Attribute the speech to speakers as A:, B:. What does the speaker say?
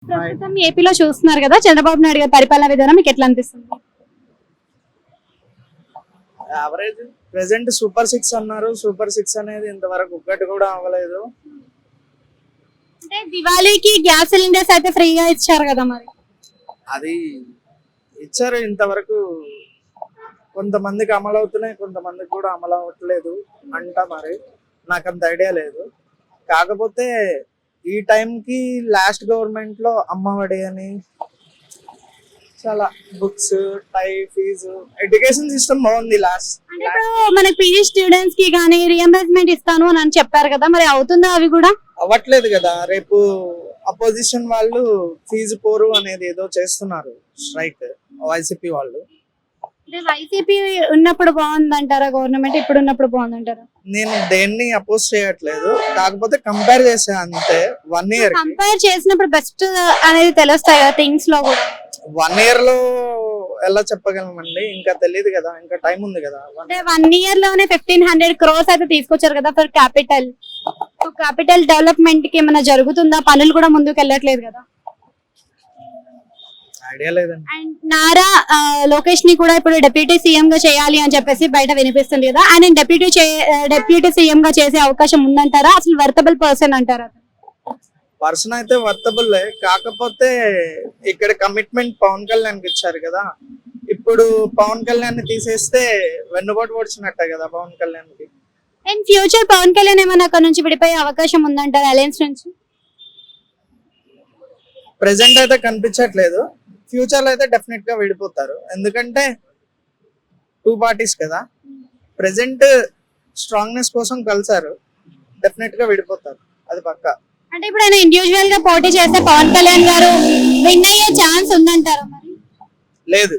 A: ప్రస్తుతం ఏపీలో చూస్తున్నారు కదా, చంద్రబాబు నాయుడు గారి పరిపాలన విధానం మీకు ఎట్లా అనిపిస్తుంది?
B: యావరేజ్. ప్రెసెంట్ సూపర్ 6 అన్నారు. సూపర్ 6 అనేది ఇంతవరకు ఒక్కటి కూడా అవ్వలేదు.
A: అంటే దివాళీకి గ్యాస్ సిలిండర్స్ అయితే ఫ్రీగా ఇచ్చారు కదా, మరి
B: అది ఇచ్చారు ఇంతవరకు. కొంతమందికి అమలు అవుతున్నాయి, కొంతమందికి కూడా అమలు అవ్వట్లేదు అంట. మరి నాకు అంత ఐడియా లేదు. కాకపోతే ఈ టైంకి లాస్ట్ గవర్నమెంట్ లో అమ్మఒడి అని చాలా బుక్స్, టై, ఫీజు, ఎడ్యుకేషన్ సిస్టమ్ బాగుంది.
A: అంటే ఇప్పుడు మనకి పీజీ స్టూడెంట్స్ కి కానీ రియంబర్స్మెంట్ ఇస్తాను అని చెప్పారు కదా, మరి అవుతుందా అవి కూడా?
B: అవ్వట్లేదు కదా. రేపు అపోజిషన్ వాళ్ళు ఫీజు పోరు అనేది ఏదో చేస్తున్నారు, స్ట్రైక్, వైసీపీ వాళ్ళు.
A: అంటే వైసీపీ ఉన్నప్పుడు బాగుందంటారా గవర్నమెంట్, ఇప్పుడు ఉన్నప్పుడు బాగుందంటారా?
B: నేను దేన్ని అపోజ్ చేయట్లేదు, కాకపోతే కంపేర్ చేసా అంతే. 1 year
A: కంపేర్ చేసినప్పుడు బెస్ట్ అనేది తెలుస్తాయి కదా థింగ్స్ లో కూడా.
B: 1 year లో ఎలా చెప్పగలమండి, ఇంకా తెలియదు కదా, ఇంకా టైం ఉంది కదా.
A: అంటే 1 year లోనే 1500 crores అయితే తీసుకొచ్చారు కదా ఫర్ క్యాపిటల్. క్యాపిటల్ డెవలప్మెంట్ కి ఏమైనా జరుగుతుందా? పనులు కూడా ముందుకు వెళ్ళట్లేదు కదా.
B: ఐడియా లేదండి.
A: అండ్ నారా లోకేష్ ని కూడా ఇప్పుడు డిప్యూటీ సీఎం గా చేయాలి అని చెప్పేసి బయట వినిపిస్తుంది కదా, ఆయన డిప్యూటీ సీఎం గా చేసే అవకాశం ఉందంటారా? అసలు వర్తబుల్ పర్సన్ అంటారా?
B: పర్సన్ అయితే వర్తబుల్, కాకపోతే ఇక్కడ కమిట్మెంట్ పవన్ కళ్యాణ్ కి ఇచ్చారు కదా. ఇప్పుడు పవన్ కళ్యాణ్ ని తీసేస్తే వెన్నుపోటు పొడిచినట్టే కదా పవన్ కళ్యాణ్ కి.
A: అండ్ ఫ్యూచర్ పవన్ కళ్యాణ్ ఏమైనా అక్కడ నుంచి విడిపోయే అవకాశం ఉందంటారా అలయన్స్ నుంచి?
B: ప్రెసెంట్ అయితే కనిపించట్లేదు. ఫ్యూచర్ లో అయితే డెఫినెట్ గా విడిపోతారు, ఎందుకంటే 2 parties కదా. ప్రెసెంట్ స్ట్రాంగ్నెస్ కోసం కలిసారు, డెఫినెట్ గా విడిపోతారు, అది పక్కా.
A: అంటే ఇప్పుడు ఆయన ఇండివిజువల్ గా పోటీ చేస్తే పవన్ కళ్యాణ్ గారు విన్ అయ్యే ఛాన్స్ ఉందంటారా మరి?
B: లేదు.